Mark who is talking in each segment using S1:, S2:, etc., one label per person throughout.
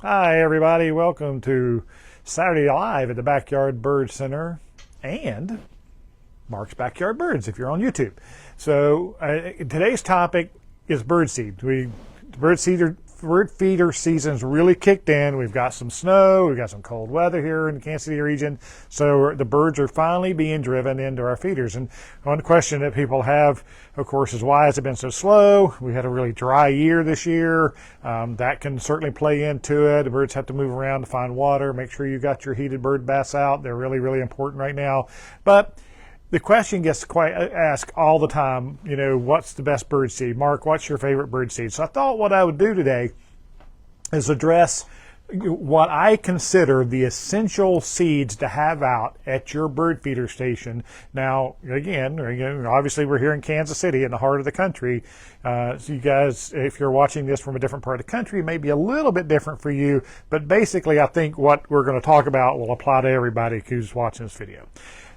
S1: Hi everybody, welcome to Saturday Live at the Backyard Bird Center and Mark's Backyard Birds if you're on YouTube. So today's topic is birdseed. Bird feeder season's really kicked in. We've got some snow, we've got some cold weather here in the Kansas City region, so the birds are finally being driven into our feeders. And one question that people have, of course, is why has it been so slow? We had a really dry year this year. That can certainly play into it. The birds have to move around to find water. Make sure you got your heated bird baths out. They're really, really important right now. But the question gets quite asked all the time, you know, what's the best bird seed? Mark, what's your favorite bird seed? So I thought what I would do today is address what I consider the essential seeds to have out at your bird feeder station. Now, again, obviously we're here in Kansas City in the heart of the country. So you guys, if you're watching this from a different part of the country, it may be a little bit different for you. But basically, I think what we're going to talk about will apply to everybody who's watching this video.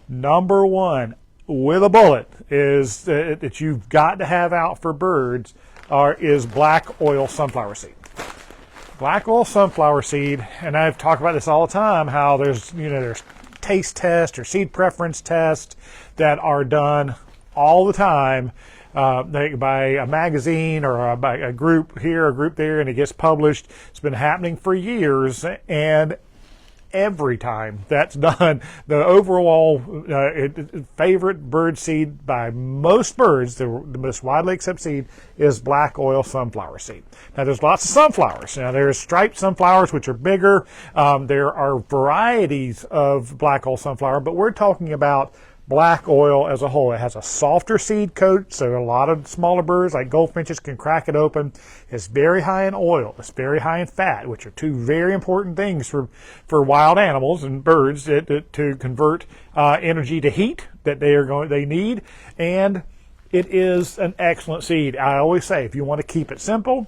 S1: Number one, with a bullet, is that you've got to have out for birds is black oil sunflower seed. Black oil sunflower seed, and I've talked about this all the time, how there's taste tests or seed preference tests that are done all the time by a magazine or by a group here, a group there, and it gets published. It's been happening for years, and every time that's done, the overall favorite bird seed by most birds, the most widely accepted seed, is black oil sunflower seed. Now, there's lots of sunflowers. Now, there's striped sunflowers, which are bigger. There are varieties of black oil sunflower, but we're talking about black oil as a whole. It has a softer seed coat, so a lot of smaller birds like goldfinches can crack it open. It's very high in oil. It's very high in fat, which are two very important things for wild animals and birds to convert energy to heat that they need. And it is an excellent seed. I always say, if you want to keep it simple,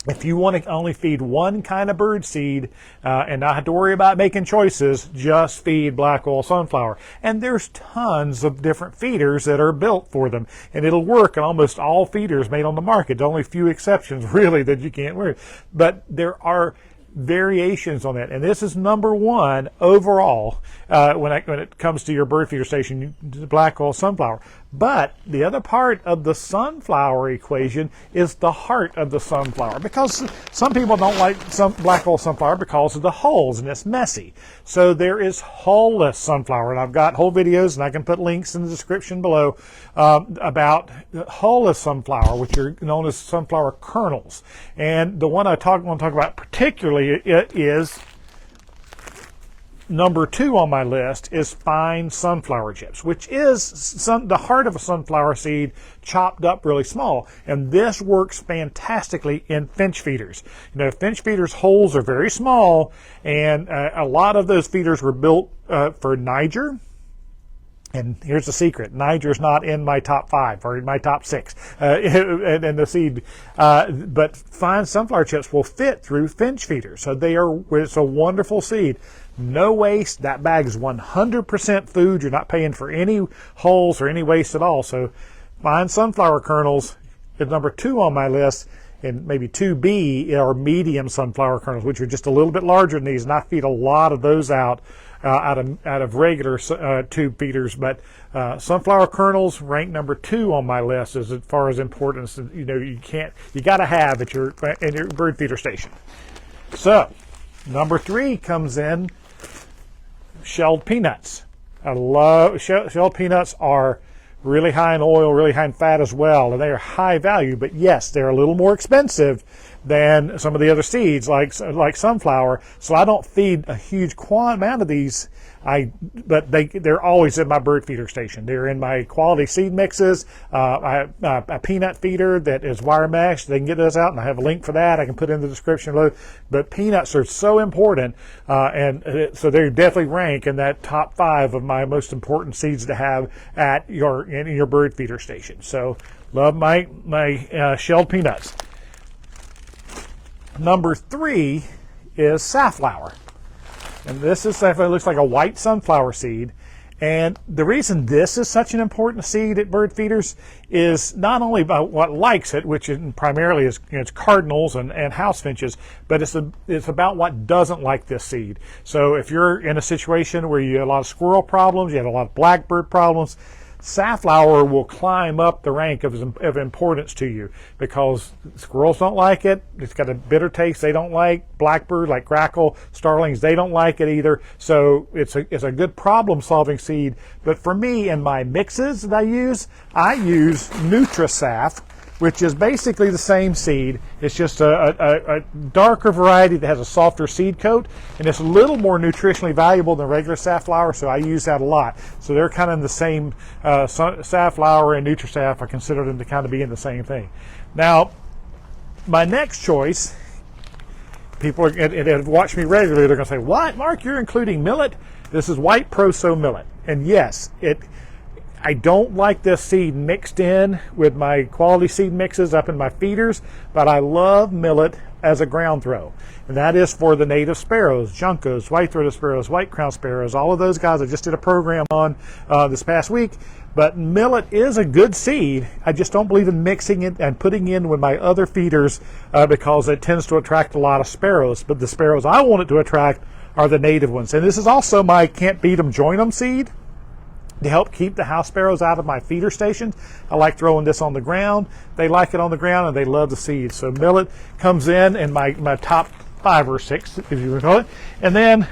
S1: if you want to only feed one kind of bird seed and not have to worry about making choices, just feed black oil sunflower. And there's tons of different feeders that are built for them. And it'll work in almost all feeders made on the market. There's only a few exceptions, really, that you can't worry. But there are variations on that, and this is number one overall when it comes to your bird feeder station, black oil sunflower. But the other part of the sunflower equation is the heart of the sunflower, because some people don't like some black oil sunflower because of the hulls and it's messy. So there is hull-less sunflower, and I've got whole videos, and I can put links in the description below about hull-less sunflower, which are known as sunflower kernels. And the one want to talk about particularly is number two on my list is fine sunflower chips, which is the heart of a sunflower seed chopped up really small. And this works fantastically in finch feeders. You know, finch feeders' holes are very small, and a lot of those feeders were built for Niger. And here's the secret: Niger's not in my top 5 or in my top 6, and the seed. But fine sunflower chips will fit through finch feeders, so it's a wonderful seed. No waste. That bag is 100% food. You're not paying for any hulls or any waste at all. So fine sunflower kernels is number 2 on my list. And maybe 2B are medium sunflower kernels, which are just a little bit larger than these. And I feed a lot of those out of regular tube feeders. But sunflower kernels rank number 2 on my list as far as importance. You know, you got to have in your bird feeder station. So number 3 comes in shelled peanuts. I love shelled peanuts. Are really high in oil, really high in fat as well, and they are high value. But yes, they're a little more expensive than some of the other seeds like sunflower. So I don't feed a huge amount of these. But they're always in my bird feeder station. They're in my quality seed mixes. I have a peanut feeder that is wire mesh. They can get those out, and I have a link for that. I can put in the description below. But peanuts are so important, so they definitely rank in that top 5 of my most important seeds to have in your bird feeder station. So love my shelled peanuts. Number 3 is safflower. And this is safflower. It looks like a white sunflower seed, And the reason this is such an important seed at bird feeders is not only about what likes it, which primarily is it's cardinals and house finches, but it's about what doesn't like this seed. So if you're in a situation where you have a lot of squirrel problems, you have a lot of blackbird problems, safflower will climb up the rank of importance to you, because squirrels don't like it. It's got a bitter taste they don't like. Blackbird, like grackle, starlings, they don't like it either. So it's a good problem-solving seed. But for me, in my mixes that I use NutriSaff, which is basically the same seed. It's just a darker variety that has a softer seed coat, and it's a little more nutritionally valuable than regular safflower, so I use that a lot. So they're kind of in the same, safflower and NutriSaff, I consider them to kind of be in the same thing. Now, my next choice, people that have watched me regularly, they're going to say, what, Mark, you're including millet? This is white Proso millet. And yes, I don't like this seed mixed in with my quality seed mixes up in my feeders, but I love millet as a ground throw. And that is for the native sparrows, juncos, white-throated sparrows, white-crowned sparrows, all of those guys I just did a program on this past week. But millet is a good seed. I just don't believe in mixing it and putting in with my other feeders because it tends to attract a lot of sparrows. But the sparrows I want it to attract are the native ones. And this is also my can't beat 'em, join 'em seed. To help keep the house sparrows out of my feeder stations, I like throwing this on the ground. They like it on the ground and they love the seeds. So millet comes in my top 5 or 6, if you would call it. And then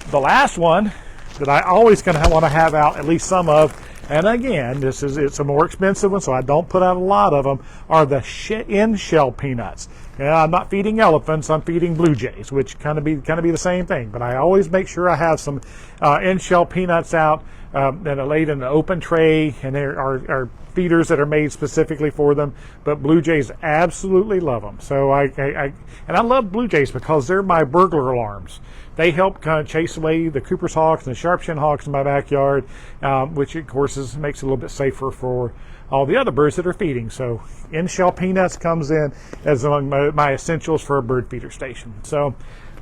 S1: the last one that I always going to want to have out at least some of, and again, it's a more expensive one, so I don't put out a lot of them, are the in-shell peanuts. Now, I'm not feeding elephants, I'm feeding blue jays, which kind of be the same thing. But I always make sure I have some in-shell peanuts out that are laid in an open tray, and there are feeders that are made specifically for them. But blue jays absolutely love them. So I love blue jays because they're my burglar alarms. They help kind of chase away the Cooper's hawks and the sharp-shinned hawks in my backyard, which of course makes it a little bit safer for all the other birds that are feeding. So in-shell peanuts comes in as among my essentials for a bird feeder station. So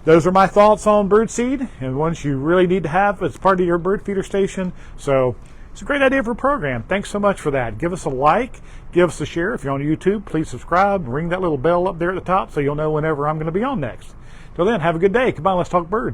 S1: those are my thoughts on bird seed and ones you really need to have as part of your bird feeder station. So it's a great idea for a program. Thanks so much for that. Give us a like, give us a share. If you're on YouTube, please subscribe, ring that little bell up there at the top so you'll know whenever I'm going to be on next. Till then, have a good day. Come on, let's talk birds.